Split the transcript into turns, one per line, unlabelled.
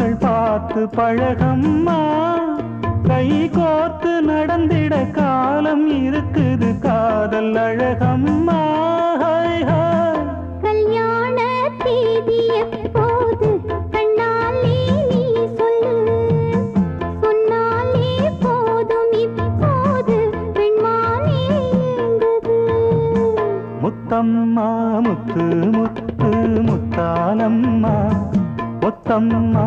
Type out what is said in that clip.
கண்கள் பார்த்து பழகம்மா கை கோர்த்து நடந்திட காலம் இருக்குது காதல் அழகம்மா ஹாய் ஹாய்
கல்யாண தேதி எப்போது கண்ணாலே நீ சொல்லு சொன்னாலே போதும் இப்போது பெண்மானே எங்குது
முத்தம்மா முத்து முத்து முத்தாலம்மா முத்தம்மா